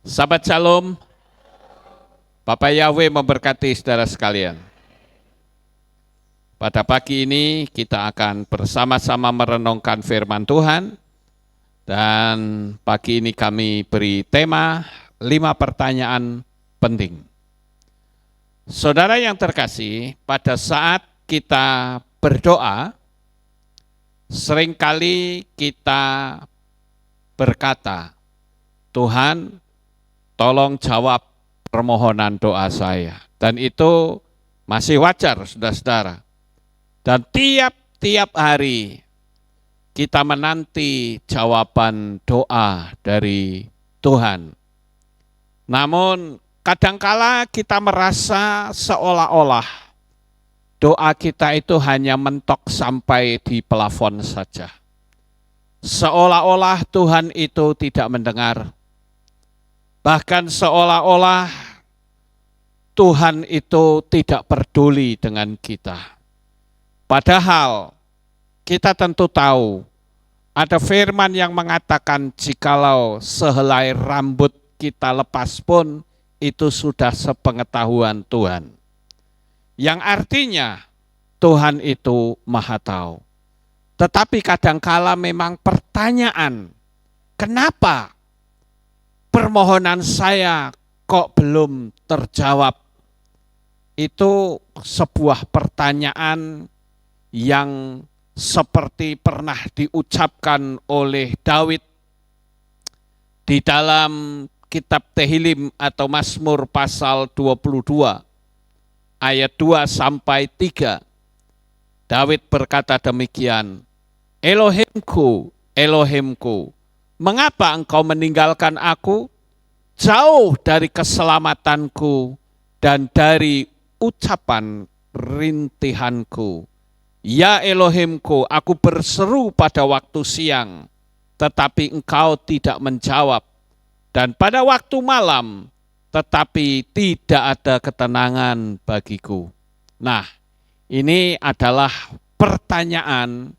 Sahabat Shalom, Bapak Yahweh memberkati saudara sekalian. Pada pagi ini kita akan bersama-sama merenungkan firman Tuhan. Dan pagi ini kami beri tema 5 pertanyaan penting. Saudara yang terkasih, pada saat kita berdoa, seringkali kita berkata, Tuhan, tolong jawab permohonan doa saya. Dan itu masih wajar, saudara-saudara. Dan tiap-tiap hari kita menanti jawaban doa dari Tuhan. Namun kadangkala kita merasa seolah-olah doa kita itu hanya mentok sampai di plafon saja. Seolah-olah Tuhan itu tidak mendengar. Bahkan seolah-olah Tuhan itu tidak peduli dengan kita. Padahal kita tentu tahu ada firman yang mengatakan jikalau sehelai rambut kita lepas pun itu sudah sepengetahuan Tuhan. Yang artinya Tuhan itu Maha Tahu. Tetapi kadangkala memang pertanyaan, kenapa permohonan saya kok belum terjawab? Itu sebuah pertanyaan yang seperti pernah diucapkan oleh Daud di dalam kitab Tehillim atau Mazmur pasal 22 ayat 2 sampai 3. Daud berkata demikian, Elohimku, Elohimku, mengapa engkau meninggalkan aku? Jauh dari keselamatanku dan dari ucapan rintihanku. Ya Elohimku, aku berseru pada waktu siang, tetapi engkau tidak menjawab. Dan pada waktu malam, tetapi tidak ada ketenangan bagiku. Nah, ini adalah pertanyaan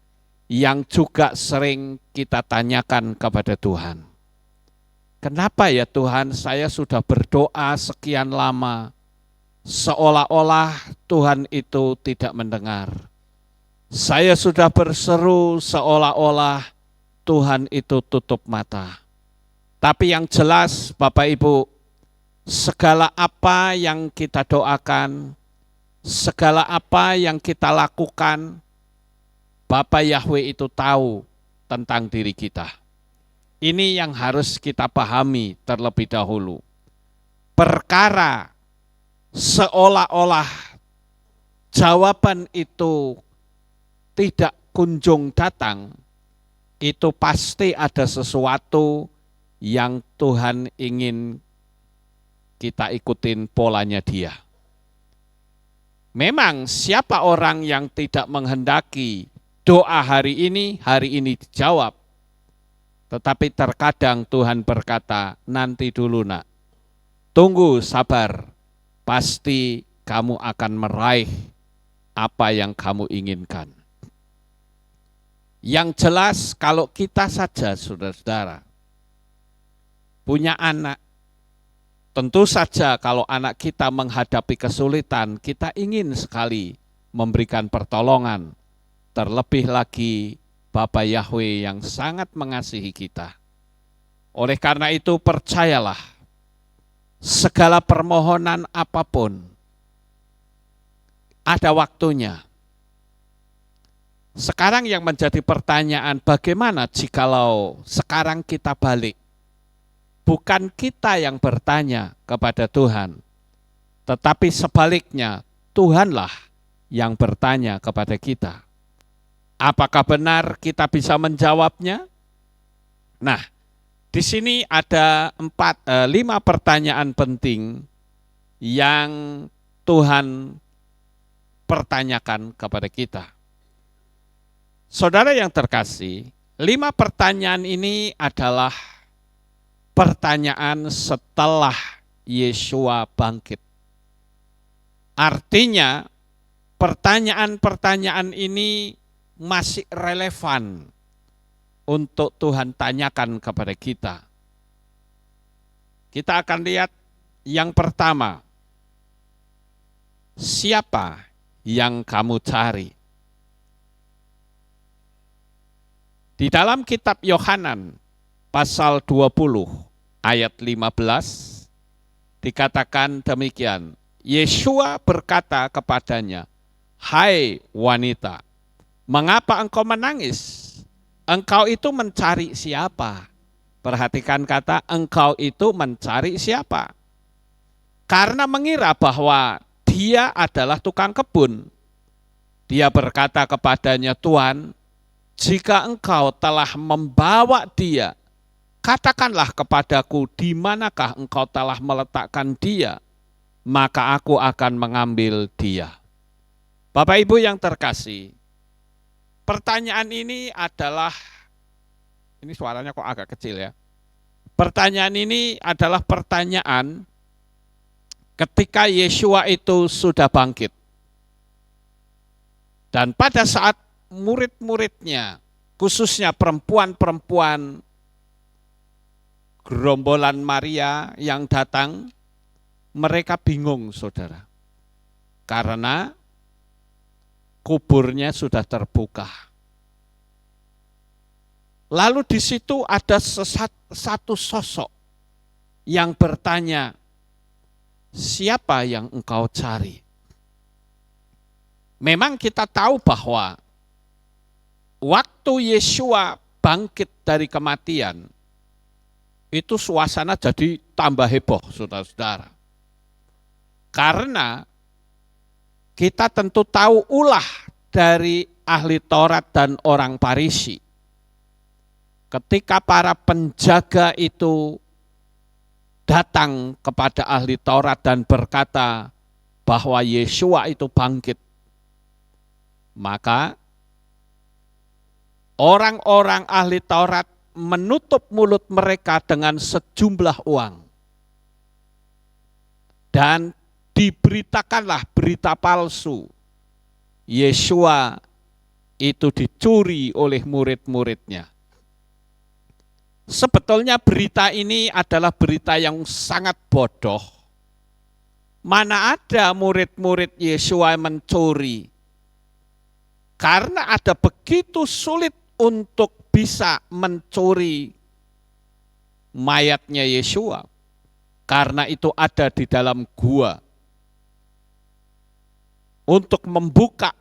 yang juga sering kita tanyakan kepada Tuhan. Kenapa ya Tuhan, saya sudah berdoa sekian lama, seolah-olah Tuhan itu tidak mendengar. Saya sudah berseru seolah-olah Tuhan itu tutup mata. Tapi yang jelas Bapak Ibu, segala apa yang kita doakan, segala apa yang kita lakukan, Bapa Yahweh itu tahu tentang diri kita. Ini yang harus kita pahami terlebih dahulu. Perkara seolah-olah jawaban itu tidak kunjung datang, itu pasti ada sesuatu yang Tuhan ingin kita ikutin polanya Dia. Memang siapa orang yang tidak menghendaki doa hari ini dijawab. Tetapi terkadang Tuhan berkata, nanti dulu nak, tunggu sabar, pasti kamu akan meraih apa yang kamu inginkan. Yang jelas kalau kita saja saudara-saudara punya anak, tentu saja kalau anak kita menghadapi kesulitan, kita ingin sekali memberikan pertolongan. Terlebih lagi Bapa Yahweh yang sangat mengasihi kita. Oleh karena itu percayalah, segala permohonan apapun ada waktunya. Sekarang yang menjadi pertanyaan, bagaimana jikalau sekarang kita balik? Bukan kita yang bertanya kepada Tuhan, tetapi sebaliknya Tuhanlah yang bertanya kepada kita. Apakah benar kita bisa menjawabnya? Nah, di sini ada 5 pertanyaan penting yang Tuhan pertanyakan kepada kita. Saudara yang terkasih, 5 pertanyaan ini adalah pertanyaan setelah Yesua bangkit. Artinya, pertanyaan-pertanyaan ini masih relevan untuk Tuhan tanyakan kepada kita. Kita akan lihat yang pertama, siapa yang kamu cari? Di dalam kitab Yohanan pasal 20 ayat 15 dikatakan demikian. Yeshua berkata kepadanya, "Hai wanita, mengapa engkau menangis? Engkau itu mencari siapa?" Perhatikan kata engkau itu mencari siapa. Karena mengira bahwa dia adalah tukang kebun. Dia berkata kepadanya, "Tuhan, jika engkau telah membawa dia, katakanlah kepadaku di manakah engkau telah meletakkan dia, maka aku akan mengambil dia." Bapak Ibu yang terkasih, pertanyaan ini adalah, ini suaranya kok agak kecil ya. Pertanyaan ini adalah pertanyaan ketika Yeshua itu sudah bangkit. Dan pada saat murid-muridnya, khususnya perempuan-perempuan gerombolan Maria yang datang, mereka bingung, saudara. Karena kuburnya sudah terbuka. Lalu di situ ada satu sosok yang bertanya, "Siapa yang engkau cari?" Memang kita tahu bahwa waktu Yeshua bangkit dari kematian, itu suasana jadi tambah heboh, saudara-saudara. Karena kita tentu tahu ulah dari ahli Taurat dan orang Farisi. Ketika para penjaga itu datang kepada ahli Taurat dan berkata bahwa Yeshua itu bangkit, maka orang-orang ahli Taurat menutup mulut mereka dengan sejumlah uang. Dan diberitakanlah berita palsu. Yeshua itu dicuri oleh murid-muridnya. Sebetulnya berita ini adalah berita yang sangat bodoh. Mana ada murid-murid Yeshua mencuri? Karena ada begitu sulit untuk bisa mencuri mayatnya Yeshua. Karena itu ada di dalam gua. Untuk membuka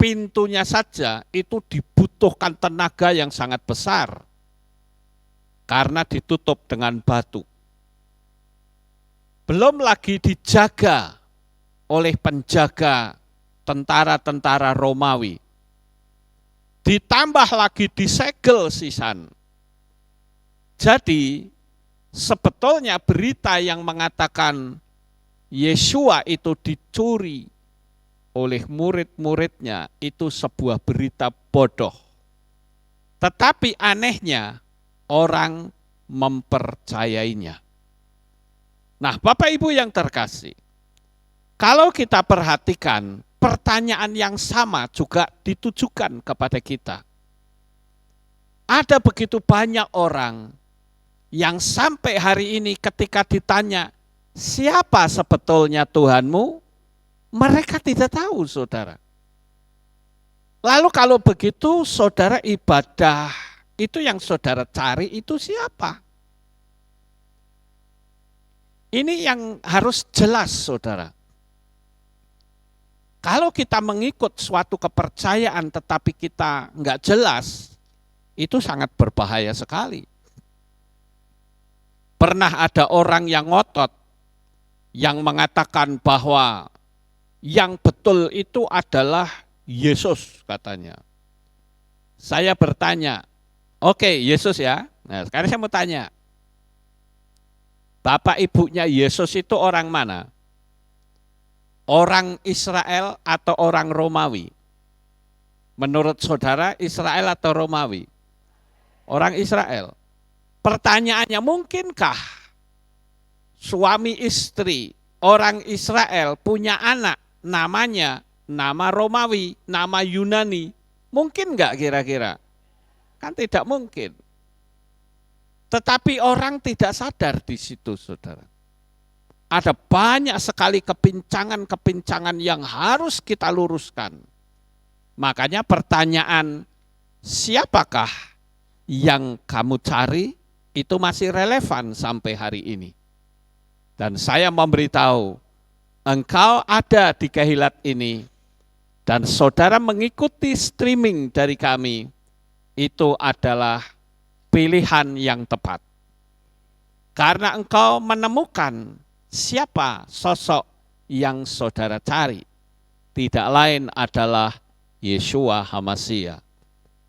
pintunya saja itu dibutuhkan tenaga yang sangat besar. Karena ditutup dengan batu. Belum lagi dijaga oleh penjaga tentara-tentara Romawi. Ditambah lagi disegel sisan. Jadi sebetulnya berita yang mengatakan Yeshua itu dicuri oleh murid-muridnya itu sebuah berita bodoh. Tetapi anehnya orang mempercayainya. Nah, Bapak Ibu yang terkasih, kalau kita perhatikan, pertanyaan yang sama juga ditujukan kepada kita. Ada begitu banyak orang yang sampai hari ini ketika ditanya, siapa sebetulnya Tuhanmu? Mereka tidak tahu, saudara. Lalu kalau begitu, saudara, ibadah itu yang saudara cari itu siapa? Ini yang harus jelas, saudara. Kalau kita mengikut suatu kepercayaan tetapi kita enggak jelas, itu sangat berbahaya sekali. Pernah ada orang yang ngotot, yang mengatakan bahwa yang betul itu adalah Yesus, katanya. Saya bertanya, oke, Yesus ya. Nah, sekarang saya mau tanya, bapak ibunya Yesus itu orang mana? Orang Israel atau orang Romawi? Menurut saudara, Israel atau Romawi? Orang Israel. Pertanyaannya, mungkinkah suami istri orang Israel punya anak namanya nama Romawi, nama Yunani? Mungkin enggak kira-kira? Kan tidak mungkin. Tetapi orang tidak sadar di situ, saudara. Ada banyak sekali kepincangan-kepincangan yang harus kita luruskan. Makanya pertanyaan, siapakah yang kamu cari, itu masih relevan sampai hari ini. Dan saya memberitahu, engkau ada di Kehilat ini, dan saudara mengikuti streaming dari kami, itu adalah pilihan yang tepat. Karena engkau menemukan siapa sosok yang saudara cari. Tidak lain adalah Yeshua HaMashiach,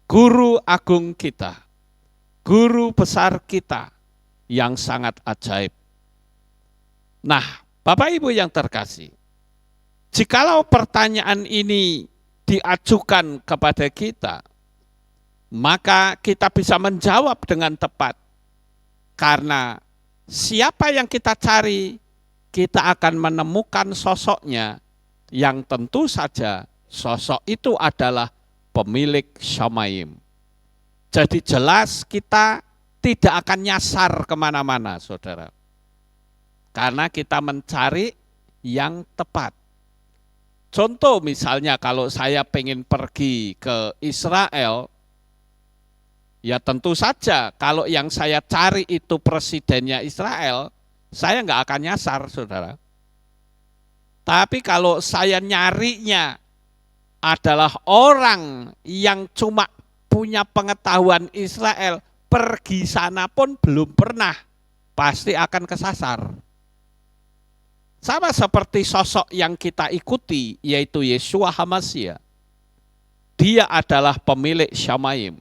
Guru Agung kita, Guru besar kita yang sangat ajaib. Nah, Bapak Ibu yang terkasih, jikalau pertanyaan ini diajukan kepada kita, maka kita bisa menjawab dengan tepat. Karena siapa yang kita cari, kita akan menemukan sosoknya yang tentu saja sosok itu adalah pemilik Shamayim. Jadi jelas kita tidak akan nyasar kemana-mana, saudara. Karena kita mencari yang tepat. Contoh misalnya kalau saya pengen pergi ke Israel, ya tentu saja kalau yang saya cari itu presidennya Israel, saya nggak akan nyasar, saudara. Tapi kalau saya nyarinya adalah orang yang cuma punya pengetahuan Israel, pergi sana pun belum pernah, pasti akan kesasar. Sama seperti sosok yang kita ikuti, yaitu Yeshua HaMashiach. Dia adalah pemilik Shamayim.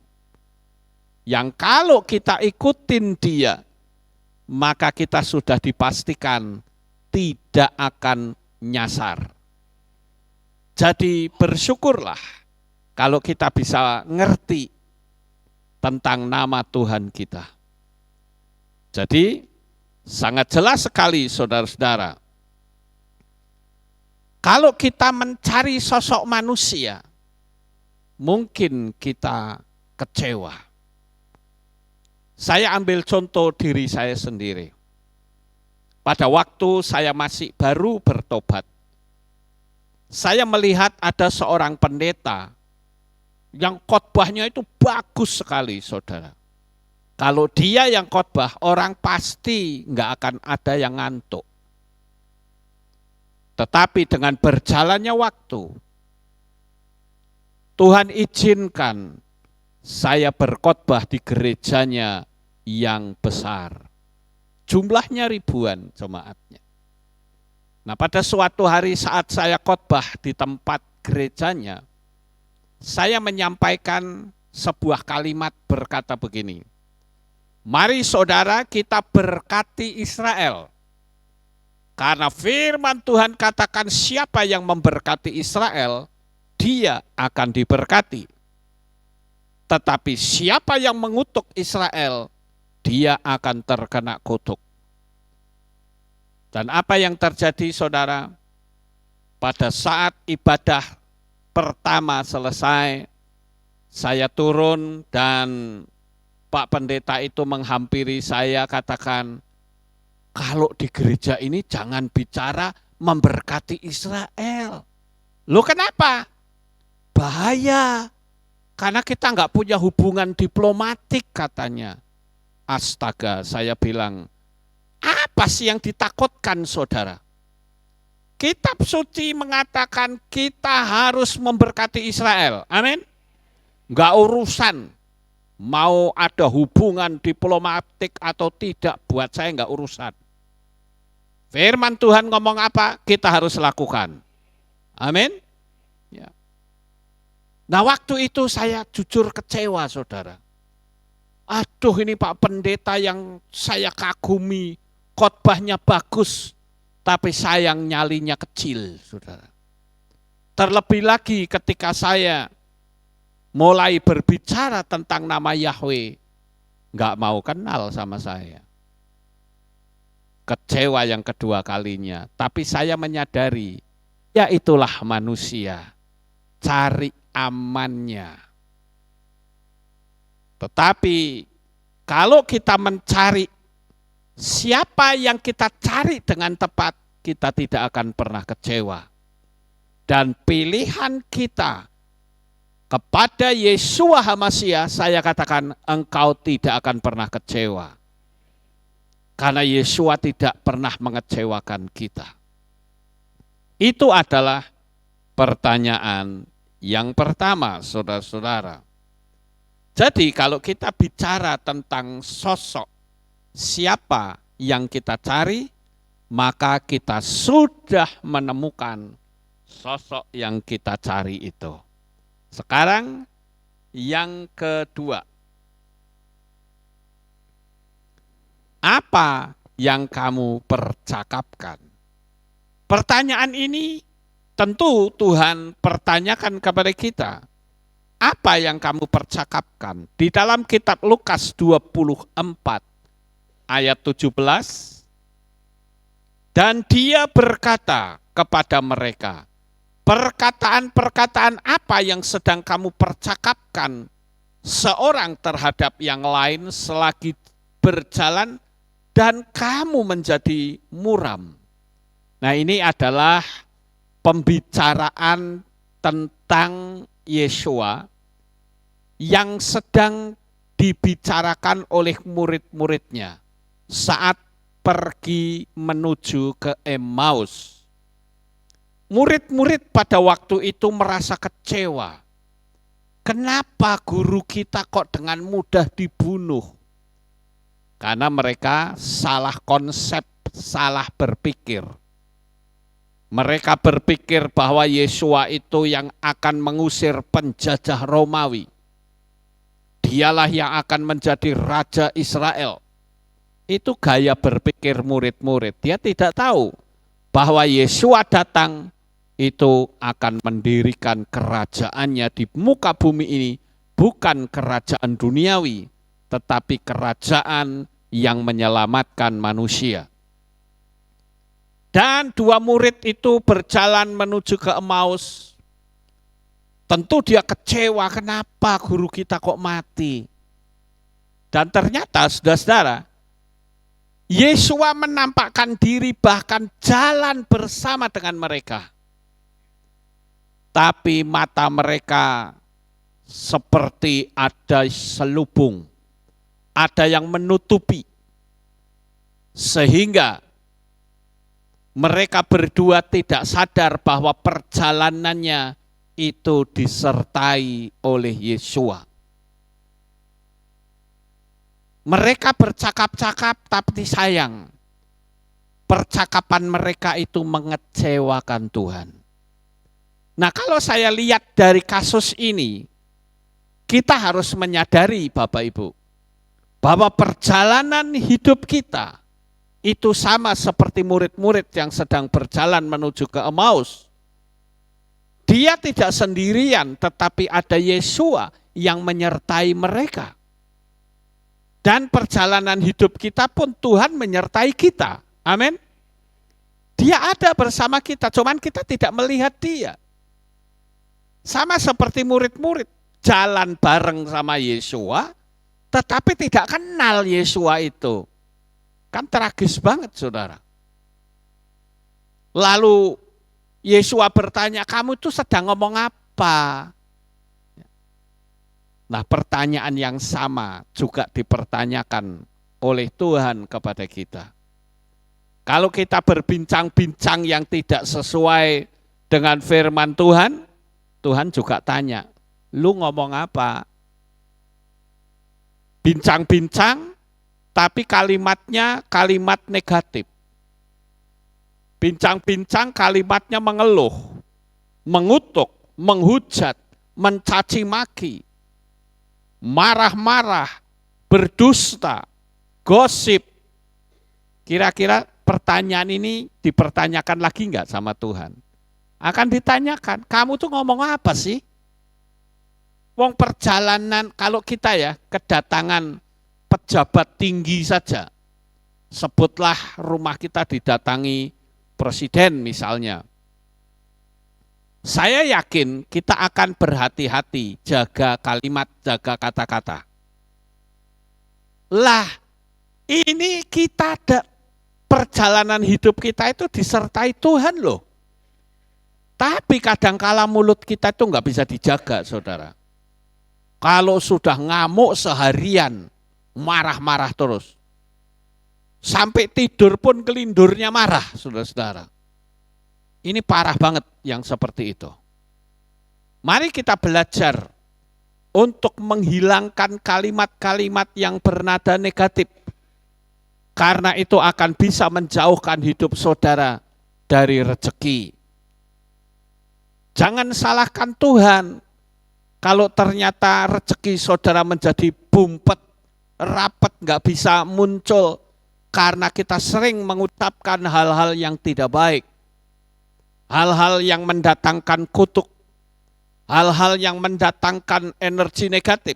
Yang kalau kita ikutin dia, maka kita sudah dipastikan tidak akan nyasar. Jadi bersyukurlah kalau kita bisa ngerti tentang nama Tuhan kita. Jadi sangat jelas sekali saudara-saudara, kalau kita mencari sosok manusia, mungkin kita kecewa. Saya ambil contoh diri saya sendiri. Pada waktu saya masih baru bertobat, saya melihat ada seorang pendeta yang khotbahnya itu bagus sekali, saudara. Kalau dia yang khotbah, orang pasti nggak akan ada yang ngantuk. Tetapi dengan berjalannya waktu, Tuhan izinkan saya berkhotbah di gerejanya yang besar. Jumlahnya ribuan jemaatnya. Nah, pada suatu hari saat saya khotbah di tempat gerejanya, saya menyampaikan sebuah kalimat berkata begini, mari saudara kita berkati Israel. Karena firman Tuhan katakan siapa yang memberkati Israel, dia akan diberkati. Tetapi siapa yang mengutuk Israel, dia akan terkena kutuk. Dan apa yang terjadi saudara? Pada saat ibadah pertama selesai, saya turun dan Pak Pendeta itu menghampiri saya katakan, kalau di gereja ini jangan bicara memberkati Israel. Loh kenapa? Bahaya. Karena kita nggak punya hubungan diplomatik katanya. Astaga, saya bilang, apa sih yang ditakutkan saudara? Kitab suci mengatakan kita harus memberkati Israel. Amin. Nggak urusan mau ada hubungan diplomatik atau tidak, buat saya nggak urusan. Firman Tuhan ngomong apa, kita harus lakukan. Amin. Ya. Nah waktu itu saya jujur kecewa saudara. Aduh ini Pak Pendeta yang saya kagumi, khotbahnya bagus, tapi sayang nyalinya kecil saudara. Terlebih lagi ketika saya mulai berbicara tentang nama Yahweh, nggak mau kenal sama saya. Kecewa yang kedua kalinya, tapi saya menyadari, ya itulah manusia, cari amannya. Tetapi Kalau kita mencari siapa yang kita cari dengan tepat, kita tidak akan pernah kecewa. Dan pilihan kita kepada Yeshua HaMasyiah, saya katakan engkau tidak akan pernah kecewa. Karena Yeshua tidak pernah mengecewakan kita. Itu adalah pertanyaan yang pertama, saudara-saudara. Jadi kalau kita bicara tentang sosok siapa yang kita cari, maka kita sudah menemukan sosok yang kita cari itu. Sekarang yang kedua. Apa yang kamu percakapkan? Pertanyaan ini tentu Tuhan pertanyakan kepada kita. Apa yang kamu percakapkan? Di dalam kitab Lukas 24 ayat 17, dan dia berkata kepada mereka, perkataan-perkataan apa yang sedang kamu percakapkan seorang terhadap yang lain selagi berjalan dan kamu menjadi muram? Nah, ini adalah pembicaraan tentang Yeshua yang sedang dibicarakan oleh murid-muridnya saat pergi menuju ke Emmaus. Murid-murid pada waktu itu merasa kecewa. Kenapa guru kita kok dengan mudah dibunuh? Karena mereka salah konsep, salah berpikir. Mereka berpikir bahwa Yeshua itu yang akan mengusir penjajah Romawi. Dialah yang akan menjadi Raja Israel. Itu gaya berpikir murid-murid. Dia tidak tahu bahwa Yeshua datang itu akan mendirikan kerajaannya di muka bumi ini. Bukan kerajaan duniawi, tetapi kerajaan yang menyelamatkan manusia. Dan dua murid itu berjalan menuju ke Emmaus. Tentu dia kecewa, kenapa guru kita kok mati? Dan ternyata, saudara-saudara, Yeshua menampakkan diri bahkan jalan bersama dengan mereka. Tapi mata mereka seperti ada selubung, ada yang menutupi. Sehingga mereka berdua tidak sadar bahwa perjalanannya itu disertai oleh Yeshua. Mereka bercakap-cakap tapi sayang, percakapan mereka itu mengecewakan Tuhan. Nah, kalau saya lihat dari kasus ini, kita harus menyadari Bapak Ibu, bahwa perjalanan hidup kita itu sama seperti murid-murid yang sedang berjalan menuju ke Emmaus. Dia tidak sendirian, tetapi ada Yeshua yang menyertai mereka. Dan perjalanan hidup kita pun Tuhan menyertai kita. Amin. Dia ada bersama kita, cuman kita tidak melihat dia. Sama seperti murid-murid, jalan bareng sama Yeshua, tetapi tidak kenal Yeshua itu. Kan tragis banget, saudara. Lalu Yeshua bertanya, kamu itu sedang ngomong apa? Nah, pertanyaan yang sama juga dipertanyakan oleh Tuhan kepada kita. Kalau kita berbincang-bincang yang tidak sesuai dengan firman Tuhan, Tuhan juga tanya, lu ngomong apa? Bincang-bincang, tapi kalimatnya kalimat negatif. Bincang-bincang kalimatnya mengeluh, mengutuk, menghujat, mencaci maki, marah-marah, berdusta, gosip. Kira-kira pertanyaan ini dipertanyakan lagi enggak sama Tuhan? Akan ditanyakan, kamu tuh ngomong apa sih? Wong perjalanan, kalau kita ya kedatangan pejabat tinggi saja, sebutlah rumah kita didatangi presiden misalnya. Saya yakin kita akan berhati-hati jaga kalimat, jaga kata-kata. Lah, ini kita ada perjalanan hidup kita itu disertai Tuhan loh. Tapi kadangkala mulut kita itu nggak bisa dijaga, saudara. Kalau sudah ngamuk seharian, marah-marah terus. Sampai tidur pun kelindurnya marah, saudara-saudara. Ini parah banget yang seperti itu. Mari kita belajar untuk menghilangkan kalimat-kalimat yang bernada negatif. Karena itu akan bisa menjauhkan hidup saudara dari rezeki. Jangan salahkan Tuhan kalau ternyata rezeki saudara menjadi bumpet, rapat, nggak bisa muncul karena kita sering mengucapkan hal-hal yang tidak baik, hal-hal yang mendatangkan kutuk, hal-hal yang mendatangkan energi negatif.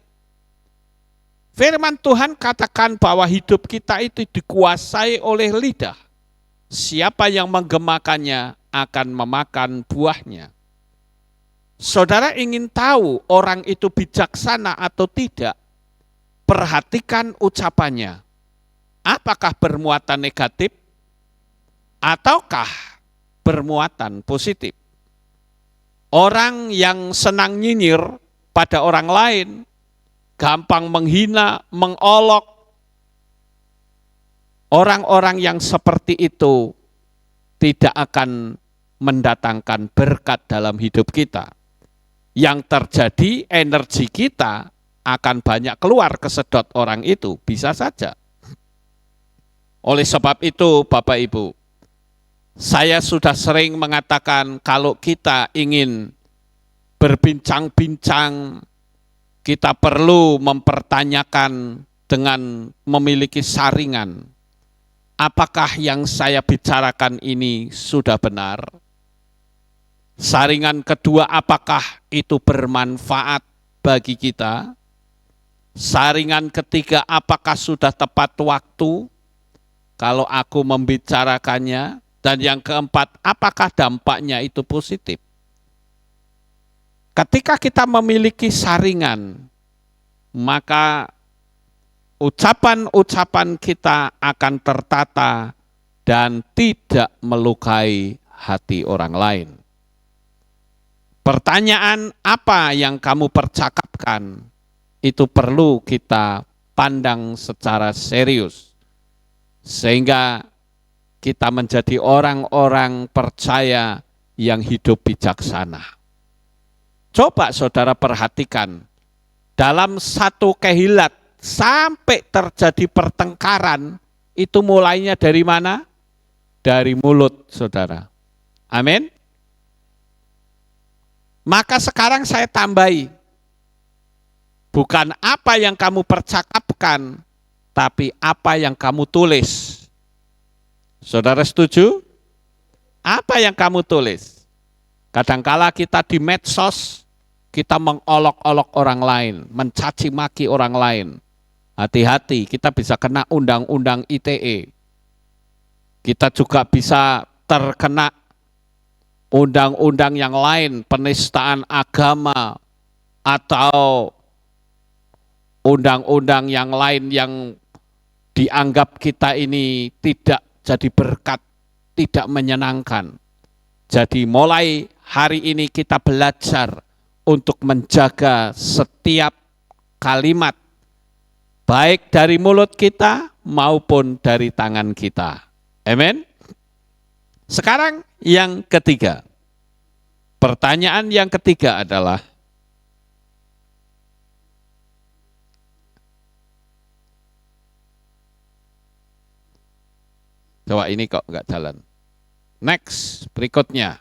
Firman Tuhan katakan bahwa hidup kita itu dikuasai oleh lidah. Siapa yang menggemakannya akan memakan buahnya. Saudara ingin tahu orang itu bijaksana atau tidak? Perhatikan ucapannya. Apakah bermuatan negatif ataukah bermuatan positif? Orang yang senang nyinyir pada orang lain, gampang menghina, mengolok, orang-orang yang seperti itu tidak akan mendatangkan berkat dalam hidup kita. Yang terjadi energi kita akan banyak keluar kesedot orang itu, bisa saja. Oleh sebab itu Bapak Ibu, saya sudah sering mengatakan kalau kita ingin berbincang-bincang, kita perlu mempertanyakan dengan memiliki saringan. Apakah yang saya bicarakan ini sudah benar? Saringan kedua, apakah itu bermanfaat bagi kita? Saringan ketiga, apakah sudah tepat waktu kalau aku membicarakannya? Dan yang keempat, apakah dampaknya itu positif? Ketika kita memiliki saringan, maka ucapan-ucapan kita akan tertata dan tidak melukai hati orang lain. Pertanyaan apa yang kamu percakapkan itu perlu kita pandang secara serius. Sehingga kita menjadi orang-orang percaya yang hidup bijaksana. Coba saudara perhatikan, dalam satu kehilat sampai terjadi pertengkaran, itu mulainya dari mana? Dari mulut saudara. Amin. Maka sekarang saya tambahi, bukan apa yang kamu percakapkan, tapi apa yang kamu tulis. Saudara setuju? Apa yang kamu tulis? Kadangkala kita di medsos, kita mengolok-olok orang lain, mencaci maki orang lain. Hati-hati, kita bisa kena undang-undang ITE. Kita juga bisa terkena undang-undang yang lain, penistaan agama, atau undang-undang yang lain yang dianggap kita ini tidak jadi berkat, tidak menyenangkan. Jadi mulai hari ini kita belajar untuk menjaga setiap kalimat, baik dari mulut kita maupun dari tangan kita. Amin. Sekarang yang ketiga. Pertanyaan yang ketiga adalah, coba ini kok nggak jalan. Next, berikutnya.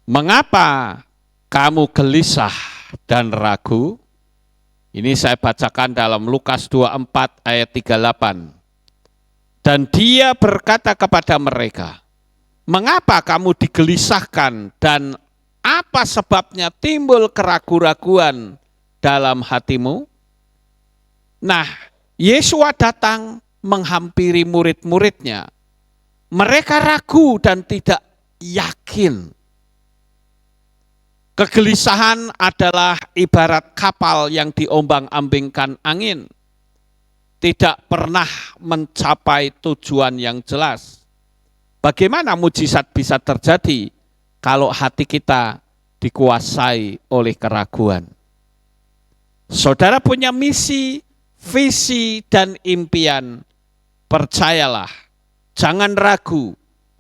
Mengapa kamu gelisah dan ragu? Ini saya bacakan dalam Lukas 24 ayat 38. Dan dia berkata kepada mereka, mengapa kamu digelisahkan dan apa sebabnya timbul keraguan-raguan dalam hatimu? Nah, Yesua datang menghampiri murid-muridnya. Mereka ragu dan tidak yakin. Kegelisahan adalah ibarat kapal yang diombang-ambingkan angin, tidak pernah mencapai tujuan yang jelas. Bagaimana mujizat bisa terjadi kalau hati kita dikuasai oleh keraguan? Saudara punya misi, visi, dan impian. Percayalah, jangan ragu.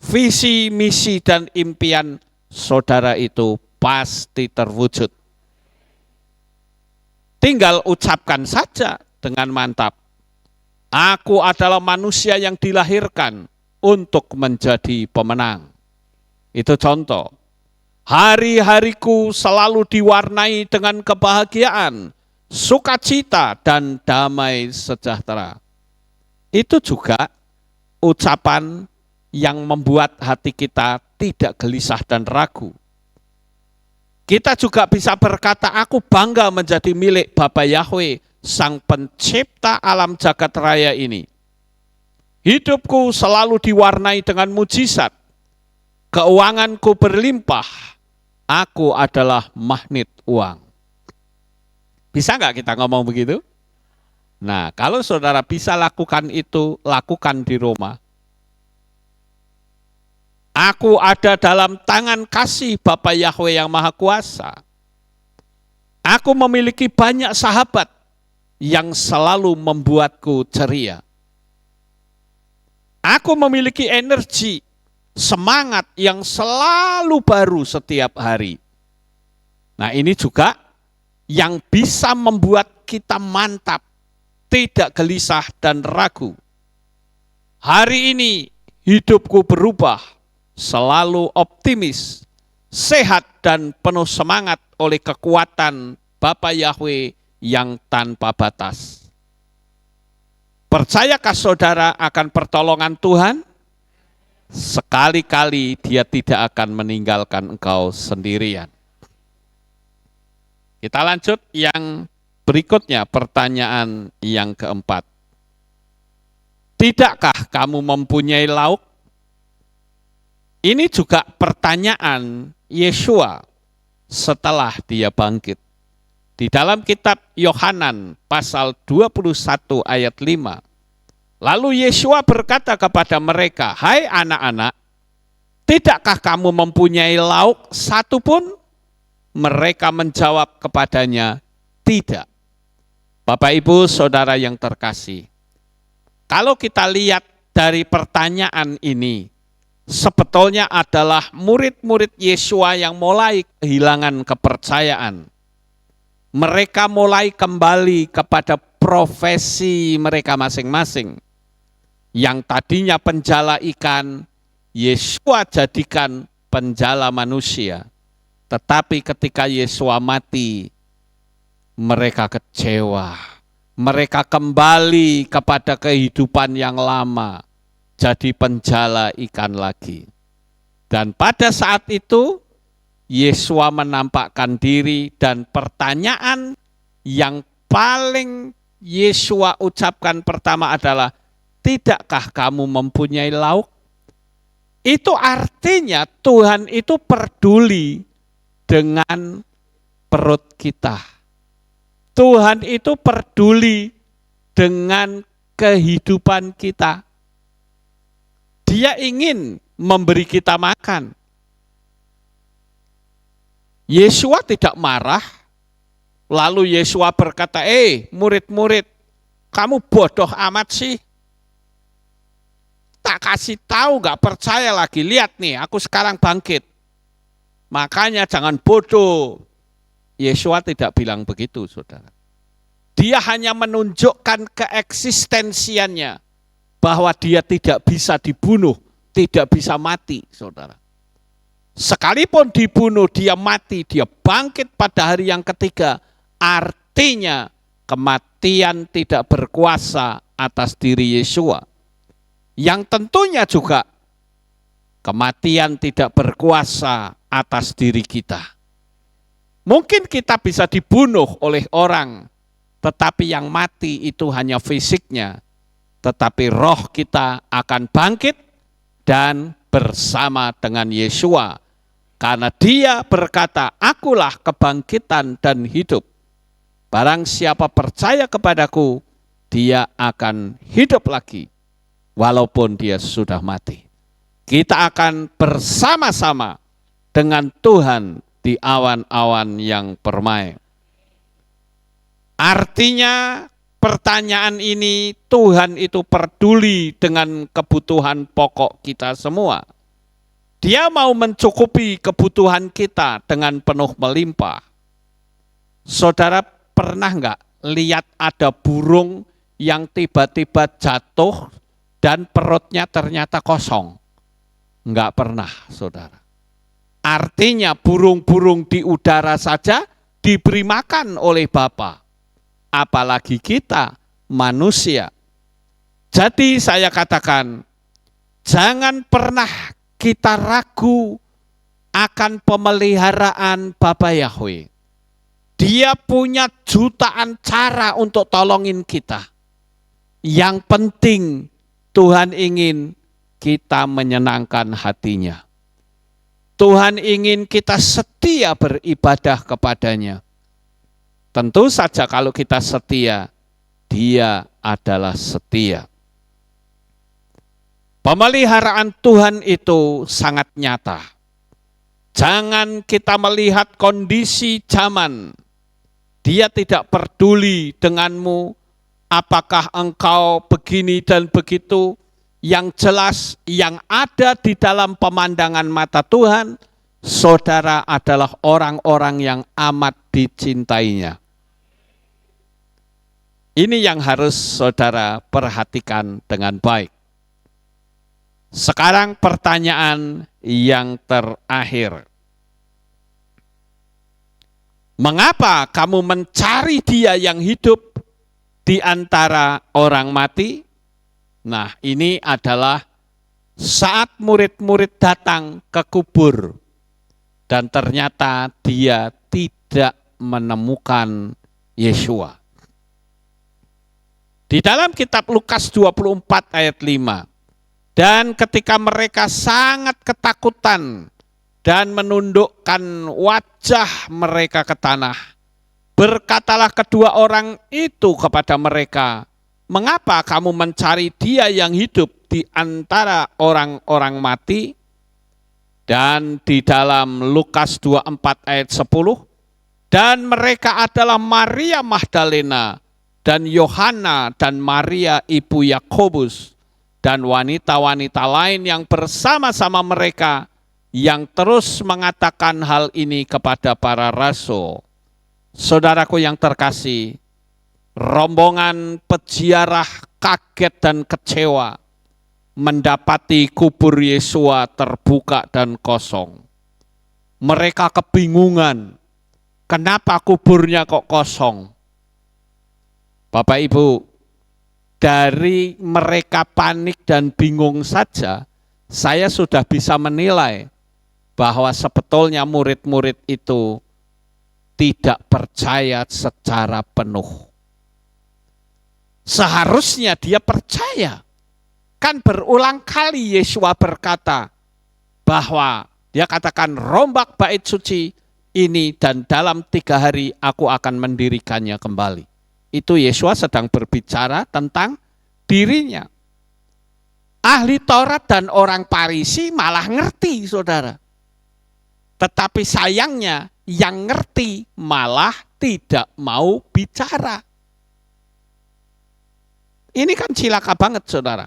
Visi, misi, dan impian saudara itu pasti terwujud. Tinggal ucapkan saja dengan mantap. Aku adalah manusia yang dilahirkan untuk menjadi pemenang. Itu contoh. Hari-hariku selalu diwarnai dengan kebahagiaan, sukacita, dan damai sejahtera. Itu juga ucapan yang membuat hati kita tidak gelisah dan ragu. Kita juga bisa berkata, aku bangga menjadi milik Bapa Yahweh, Sang Pencipta alam jagat raya ini. Hidupku selalu diwarnai dengan mujizat. Keuanganku berlimpah. Aku adalah magnet uang. Bisa nggak kita ngomong begitu? Nah, kalau saudara bisa lakukan itu, lakukan di Roma. Aku ada dalam tangan kasih Bapa Yahweh yang Maha Kuasa. Aku memiliki banyak sahabat yang selalu membuatku ceria. Aku memiliki energi, semangat yang selalu baru setiap hari. Nah, ini juga yang bisa membuat kita mantap, tidak gelisah dan ragu. Hari ini hidupku berubah, selalu optimis, sehat dan penuh semangat oleh kekuatan Bapa Yahweh yang tanpa batas. Percayakah saudara akan pertolongan Tuhan? Sekali-kali Dia tidak akan meninggalkan engkau sendirian. Kita lanjut yang berikutnya, pertanyaan yang keempat. Tidakkah kamu mempunyai lauk? Ini juga pertanyaan Yesua setelah Dia bangkit. Di dalam kitab Yohanan pasal 21 ayat 5. Lalu Yesua berkata kepada mereka, hai anak-anak, tidakkah kamu mempunyai lauk satu pun? Mereka menjawab kepadanya, tidak. Bapak Ibu Saudara yang terkasih, kalau kita lihat dari pertanyaan ini, sebetulnya adalah murid-murid Yesua yang mulai kehilangan kepercayaan. Mereka mulai kembali kepada profesi mereka masing-masing. Yang tadinya penjala ikan, Yesua jadikan penjala manusia. Tetapi ketika Yesua mati, mereka kecewa. Mereka kembali kepada kehidupan yang lama, jadi penjala ikan lagi. Dan pada saat itu, Yesua menampakkan diri dan pertanyaan yang paling Yesua ucapkan pertama adalah, tidakkah kamu mempunyai lauk? Itu artinya Tuhan itu peduli dengan perut kita. Tuhan itu peduli dengan kehidupan kita. Dia ingin memberi kita makan. Yesua tidak marah, lalu Yesua berkata, murid-murid, kamu bodoh amat sih. Tak kasih tahu, gak percaya lagi, lihat nih, aku sekarang bangkit. Makanya jangan bodoh. Yesua tidak bilang begitu, saudara. Dia hanya menunjukkan keeksistensiannya, bahwa dia tidak bisa dibunuh, tidak bisa mati, saudara. Sekalipun dibunuh, dia mati, dia bangkit pada hari yang ketiga. Artinya kematian tidak berkuasa atas diri Yesua. Yang tentunya juga kematian tidak berkuasa atas diri kita. Mungkin kita bisa dibunuh oleh orang, tetapi yang mati itu hanya fisiknya. Tetapi roh kita akan bangkit dan bersama dengan Yesua. Karena dia berkata, akulah kebangkitan dan hidup. Barang siapa percaya kepadaku, dia akan hidup lagi, walaupun dia sudah mati. Kita akan bersama-sama dengan Tuhan di awan-awan yang permai. Artinya pertanyaan ini, Tuhan itu peduli dengan kebutuhan pokok kita semua. Dia mau mencukupi kebutuhan kita dengan penuh melimpah. Saudara pernah enggak lihat ada burung yang tiba-tiba jatuh dan perutnya ternyata kosong? Enggak pernah, saudara. Artinya burung-burung di udara saja diberi makan oleh Bapa. Apalagi kita manusia. Jadi saya katakan, jangan pernah kita ragu akan pemeliharaan Bapa Yahweh. Dia punya jutaan cara untuk tolongin kita. Yang penting Tuhan ingin kita menyenangkan hatinya. Tuhan ingin kita setia beribadah kepadanya. Tentu saja kalau kita setia, Dia adalah setia. Pemeliharaan Tuhan itu sangat nyata. Jangan kita melihat kondisi zaman. Dia tidak peduli denganmu, apakah engkau begini dan begitu. Yang jelas, yang ada di dalam pemandangan mata Tuhan, saudara adalah orang-orang yang amat dicintainya. Ini yang harus saudara perhatikan dengan baik. Sekarang pertanyaan yang terakhir. Mengapa kamu mencari Dia yang hidup di antara orang mati? Nah, ini adalah saat murid-murid datang ke kubur dan ternyata dia tidak menemukan Yesua. Di dalam kitab Lukas 24 ayat 5, dan ketika mereka sangat ketakutan dan menundukkan wajah mereka ke tanah, berkatalah kedua orang itu kepada mereka, mengapa kamu mencari Dia yang hidup di antara orang-orang mati? Dan di dalam Lukas 24 ayat 10, dan mereka adalah Maria Magdalena dan Yohana dan Maria ibu Yakobus dan wanita-wanita lain yang bersama-sama mereka, yang terus mengatakan hal ini kepada para rasul. Saudaraku yang terkasih, rombongan peziarah kaget dan kecewa mendapati kubur Yesua terbuka dan kosong. Mereka kebingungan, kenapa kuburnya kok kosong? Bapak Ibu, dari mereka panik dan bingung saja, saya sudah bisa menilai bahwa sebetulnya murid-murid itu tidak percaya secara penuh. Seharusnya dia percaya. Kan berulang kali Yesua berkata bahwa dia katakan rombak bait suci ini dan dalam 3 hari aku akan mendirikannya kembali. Itu Yesua sedang berbicara tentang dirinya. Ahli Taurat dan orang Farisi malah ngerti, saudara. Tetapi sayangnya yang ngerti malah tidak mau bicara. Ini kan cilaka banget, saudara.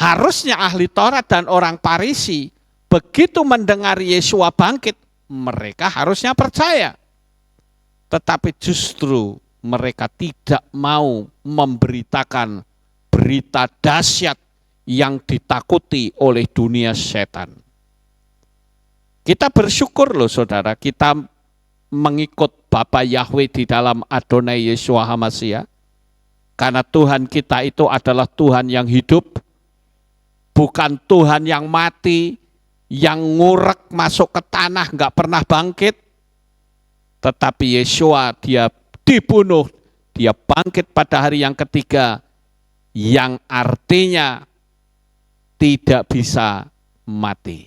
Harusnya ahli Taurat dan orang Farisi begitu mendengar Yesua bangkit, mereka harusnya percaya. Tetapi justru mereka tidak mau memberitakan berita dahsyat yang ditakuti oleh dunia setan. Kita bersyukur loh saudara, kita mengikut Bapa Yahweh di dalam Adonai Yeshua HaMashiach. Karena Tuhan kita itu adalah Tuhan yang hidup, bukan Tuhan yang mati, yang ngurek masuk ke tanah nggak pernah bangkit. Tetapi Yeshua dia dibunuh, dia bangkit pada hari yang ketiga, yang artinya tidak bisa mati.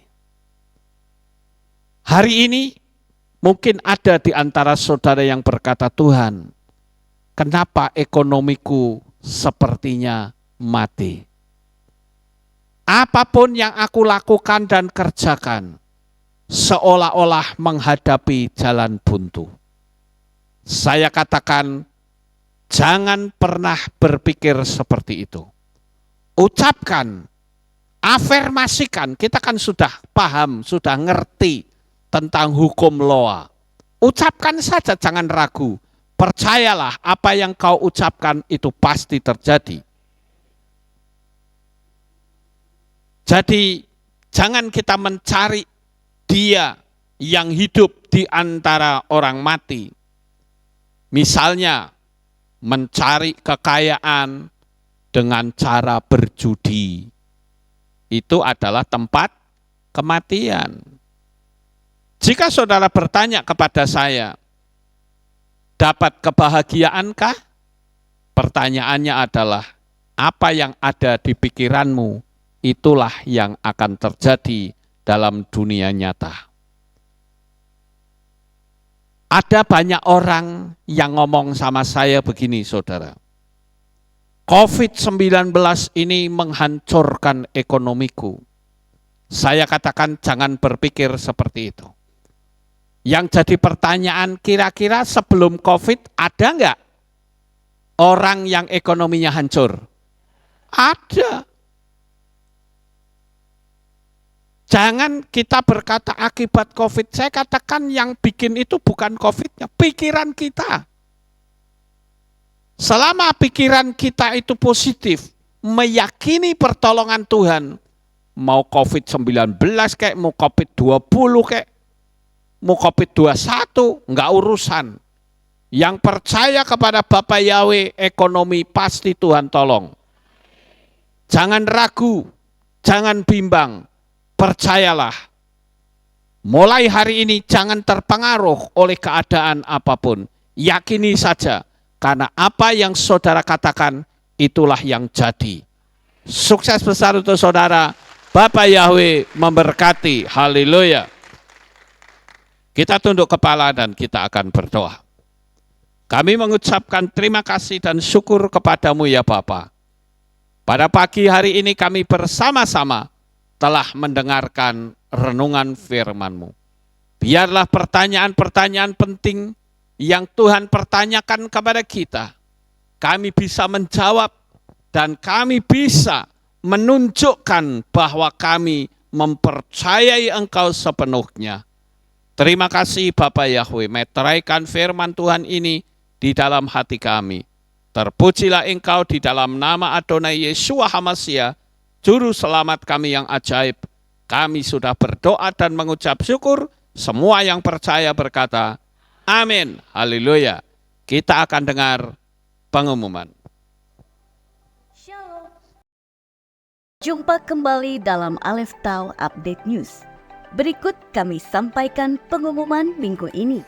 Hari ini mungkin ada di antara saudara yang berkata, Tuhan, kenapa ekonomiku sepertinya mati? Apapun yang aku lakukan dan kerjakan, seolah-olah menghadapi jalan buntu. Saya katakan, jangan pernah berpikir seperti itu. Ucapkan, afirmasikan, kita kan sudah paham, sudah ngerti tentang hukum Loa. Ucapkan saja, jangan ragu. Percayalah apa yang kau ucapkan itu pasti terjadi. Jadi jangan kita mencari dia yang hidup di antara orang mati. Misalnya mencari kekayaan dengan cara berjudi. Itu adalah tempat kematian. Jika saudara bertanya kepada saya, dapat kebahagiaankah? Pertanyaannya adalah, apa yang ada di pikiranmu, itulah yang akan terjadi dalam dunia nyata. Ada banyak orang yang ngomong sama saya begini, saudara. COVID-19 ini menghancurkan ekonomiku. Saya katakan jangan berpikir seperti itu. Yang jadi pertanyaan, kira-kira sebelum COVID ada enggak orang yang ekonominya hancur? Ada. Jangan kita berkata akibat COVID. Saya katakan yang bikin itu bukan COVID-nya, pikiran kita. Selama pikiran kita itu positif, meyakini pertolongan Tuhan, mau COVID-19 kayak, mau COVID-20 kayak, mau COVID-21, enggak urusan. Yang percaya kepada Bapa Yahweh, ekonomi pasti Tuhan tolong. Jangan ragu, jangan bimbang. Percayalah, mulai hari ini jangan terpengaruh oleh keadaan apapun. Yakini saja, karena apa yang saudara katakan, itulah yang jadi. Sukses besar untuk saudara. Bapa Yahweh memberkati. Haleluya. Kita tunduk kepala dan kita akan berdoa. Kami mengucapkan terima kasih dan syukur kepadamu ya Bapa. Pada pagi hari ini kami bersama-sama telah mendengarkan renungan firman-Mu. Biarlah pertanyaan-pertanyaan penting yang Tuhan pertanyakan kepada kita, kami bisa menjawab dan kami bisa menunjukkan bahwa kami mempercayai Engkau sepenuhnya. Terima kasih Bapa Yahweh, meteraikan firman Tuhan ini di dalam hati kami. Terpujilah Engkau di dalam nama Adonai Yeshua HaMashiach, Juru Selamat kami yang ajaib. Kami sudah berdoa dan mengucap syukur. Semua yang percaya berkata, amin. Haleluya. Kita akan dengar pengumuman. Shalom. Jumpa kembali dalam Aleph Tau Update News. Berikut kami sampaikan pengumuman minggu ini.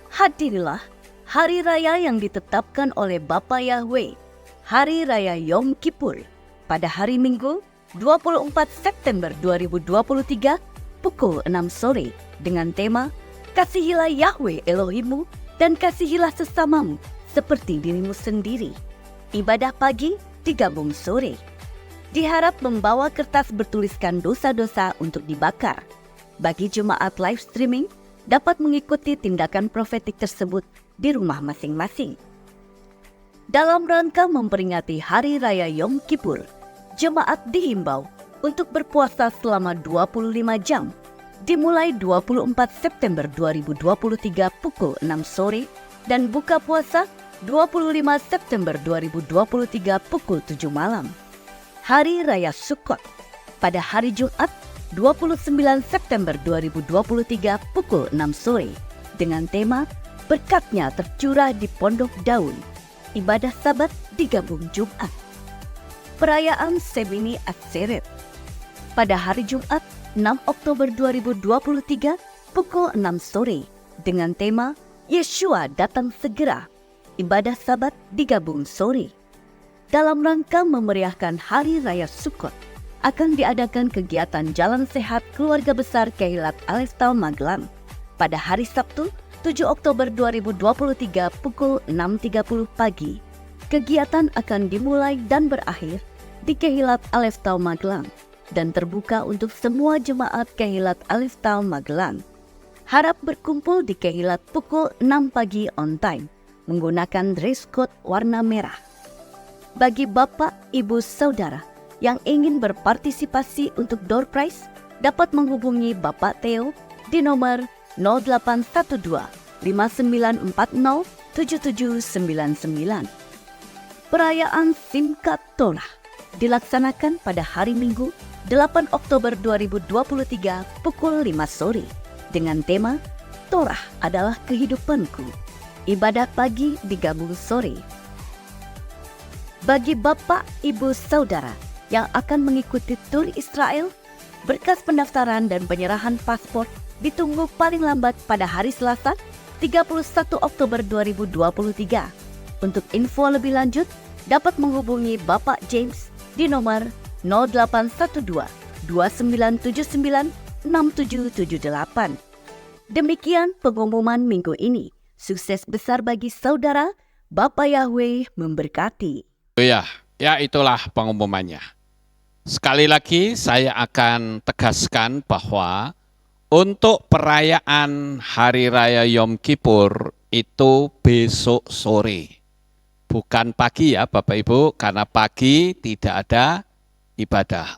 Hadirilah hari raya yang ditetapkan oleh Bapa Yahweh, Hari Raya Yom Kippur, pada hari Minggu 24 September 2023 pukul 6 sore dengan tema Kasihilah Yahweh Elohimmu dan kasihilah sesamamu seperti dirimu sendiri. Ibadah pagi digabung sore. Diharap membawa kertas bertuliskan dosa-dosa untuk dibakar. Bagi jemaat live streaming dapat mengikuti tindakan profetik tersebut di rumah masing-masing. Dalam rangka memperingati Hari Raya Yom Kippur, jemaat dihimbau untuk berpuasa selama 25 jam, dimulai 24 September 2023 pukul 6 sore dan buka puasa 25 September 2023 pukul 7 malam. Hari Raya Sukkot pada hari Jumat 29 September 2023 pukul 6 sore dengan tema Berkatnya Tercurah di Pondok Daun. Ibadah Sabat digabung Jumat. Perayaan Shemini Atzeret pada hari Jumat 6 Oktober 2023 pukul 6 sore dengan tema Yeshua Datang Segera. Ibadah Sabat digabung sore. Dalam rangka memeriahkan Hari Raya Sukkot akan diadakan kegiatan Jalan Sehat Keluarga Besar Keilat Aleftau Magelang pada hari Sabtu 7 Oktober 2023 pukul 6.30 pagi. Kegiatan akan dimulai dan berakhir di Keilat Aleftau Magelang dan terbuka untuk semua jemaat Keilat Aleftau Magelang. Harap berkumpul di Keilat pukul 6 pagi on time menggunakan dress code warna merah. Bagi Bapak, Ibu, Saudara yang ingin berpartisipasi untuk door prize dapat menghubungi Bapak Theo di nomor 0812 5940 7799. Perayaan Simkat Torah dilaksanakan pada hari Minggu 8 Oktober 2023 pukul 5 sore dengan tema Torah adalah kehidupanku. Ibadah pagi digabung sore. Bagi Bapak, Ibu, Saudara yang akan mengikuti tur Israel, berkas pendaftaran dan penyerahan paspor ditunggu paling lambat pada hari Selasa 31 Oktober 2023. Untuk info lebih lanjut, dapat menghubungi Bapak James di nomor 0812 2979 6778. Demikian pengumuman minggu ini. Sukses besar bagi saudara, Bapak Yahweh memberkati. Ya itulah pengumumannya. Sekali lagi saya akan tegaskan bahwa untuk perayaan Hari Raya Yom Kippur itu besok sore. Bukan pagi ya Bapak Ibu, karena pagi tidak ada ibadah.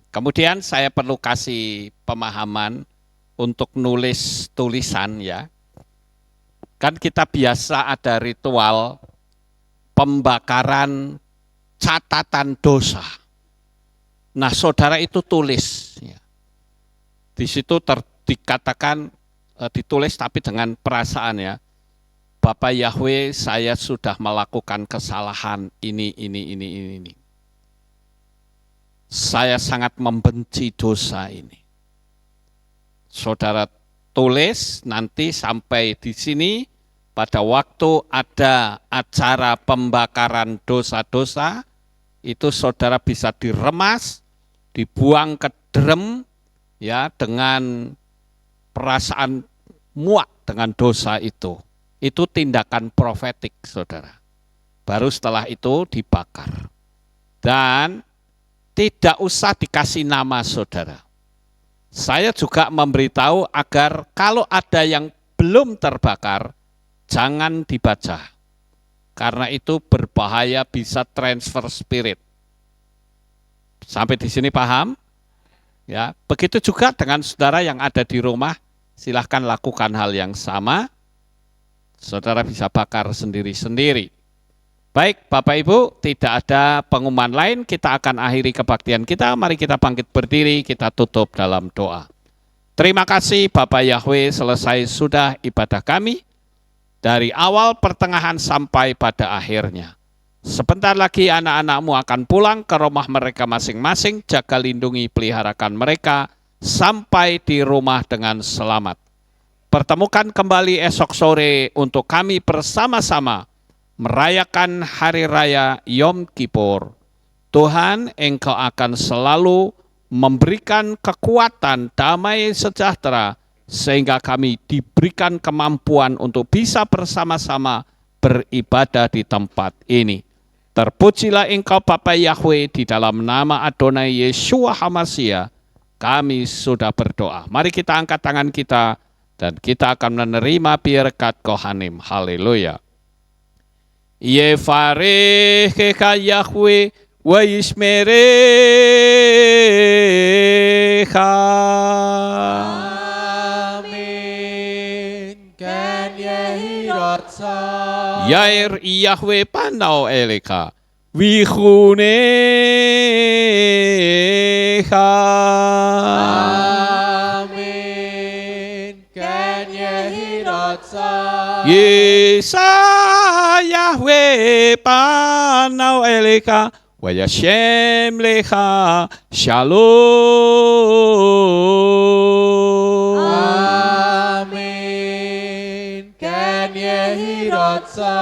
Kemudian saya perlu kasih pemahaman untuk nulis tulisan ya. Kan kita biasa ada ritual pembakaran catatan dosa. Nah, saudara itu tulis. Ya. Di situ dikatakan ditulis tapi dengan perasaan ya. Bapak Yahweh, saya sudah melakukan kesalahan ini. Saya sangat membenci dosa ini. Saudara tulis nanti sampai di sini pada waktu ada acara pembakaran dosa-dosa, itu saudara bisa diremas, dibuang ke drum ya dengan perasaan muak dengan dosa itu. Itu tindakan profetik, saudara. Baru setelah itu dibakar. Dan tidak usah dikasih nama, saudara. Saya juga memberitahu agar kalau ada yang belum terbakar, jangan dibaca. Karena itu berbahaya, bisa transfer spirit. Sampai di sini paham? Ya, begitu juga dengan saudara yang ada di rumah, silahkan lakukan hal yang sama. Saudara bisa bakar sendiri-sendiri. Baik, Bapak Ibu, tidak ada pengumuman lain, kita akan akhiri kebaktian kita. Mari kita bangkit berdiri, kita tutup dalam doa. Terima kasih Bapak Yahweh, selesai sudah ibadah kami. Dari awal pertengahan sampai pada akhirnya. Sebentar lagi anak-anak-Mu akan pulang ke rumah mereka masing-masing, jaga lindungi peliharakan mereka sampai di rumah dengan selamat. Pertemukan kembali esok sore untuk kami bersama-sama merayakan Hari Raya Yom Kippur. Tuhan, Engkau akan selalu memberikan kekuatan, damai sejahtera, sehingga kami diberikan kemampuan untuk bisa bersama-sama beribadah di tempat ini. Terpujilah Engkau Bapa Yahweh, di dalam nama Adonai Yeshua HaMashiach, kami sudah berdoa. Mari kita angkat tangan kita, dan kita akan menerima berkat Kohanim. Haleluya. Yevarechecha Yahweh wa yishmerecha. Amin. Ken yehi rotsa. Yair Yahweh panau eleka vichunecha. Amin. Ken yehi rotsa. Yesa Yahweh panau eleka wa yashem lecha shalom. Amin. Ken yehi rotsa. hirotsa.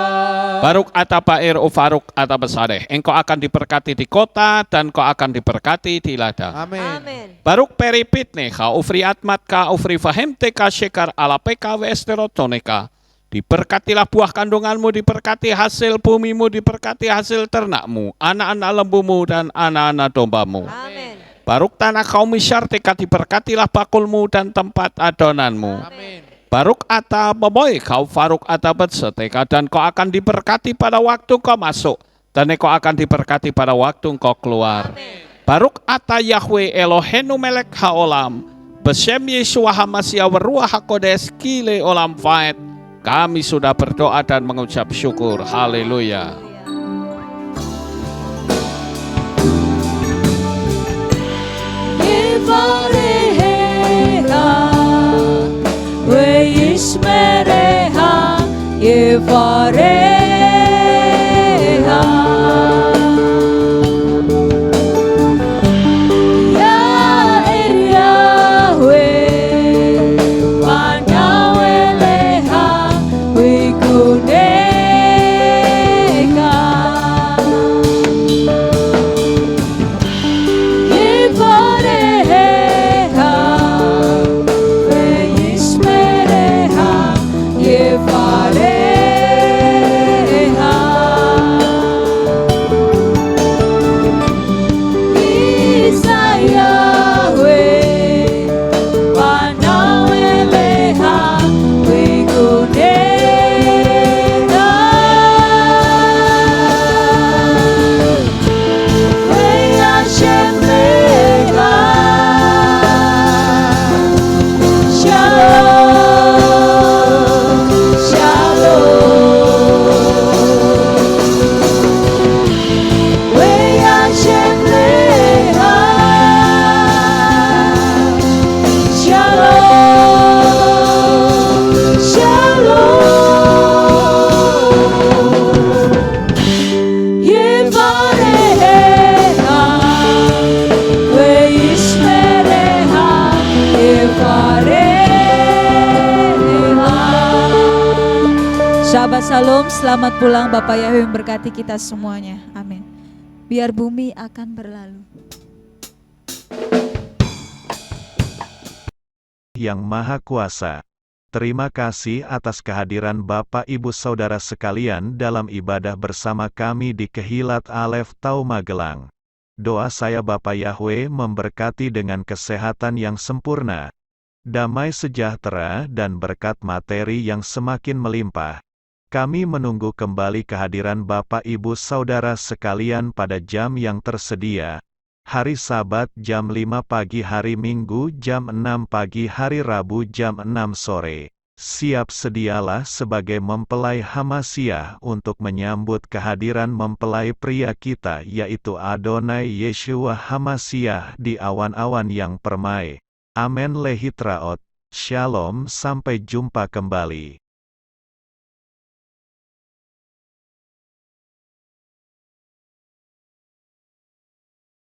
Baruk atapair ufaruk atabasareh. Engkau akan diberkati di kota dan kau akan diberkati di ladang. Amin. Baruk peripitne ka ufri atmat ka ufri fahemte ka syekar ala peka westerotoneka. Diberkatilah buah kandunganmu, diberkati hasil bumimu, diberkati hasil ternakmu, anak-anak lembumu dan anak-anak dombamu. Amin. Baruk tanah kaum misyarteka, diberkatilah bakulmu dan tempat adonanmu. Amin. Baruk ata boboy kau faruk ata betseteka, dan kau akan diberkati pada waktu kau masuk, dan kau akan diberkati pada waktu kau keluar. Baruk ata Yahweh Elohenu melek haolam, besem Yeshua Hamashiach Ruach HaKodesh kile olam faet. Kami sudah berdoa dan mengucap syukur. Haleluya. Shabbat Shalom, selamat pulang Bapak Yahweh memberkati kita semuanya. Amin. Biar bumi akan berlalu. Yang Maha Kuasa, terima kasih atas kehadiran Bapak Ibu Saudara sekalian dalam ibadah bersama kami di Kehilat Alef Tau Magelang. Doa saya Bapak Yahweh memberkati dengan kesehatan yang sempurna, damai sejahtera dan berkat materi yang semakin melimpah. Kami menunggu kembali kehadiran Bapak Ibu Saudara sekalian pada jam yang tersedia. Hari Sabat jam 5 pagi, hari Minggu jam 6 pagi, hari Rabu jam 6 sore. Siap sedialah sebagai mempelai Hamashiach untuk menyambut kehadiran mempelai pria kita yaitu Adonai Yeshua Hamashiach di awan-awan yang permai. Amen lehitraot. Shalom, sampai jumpa kembali.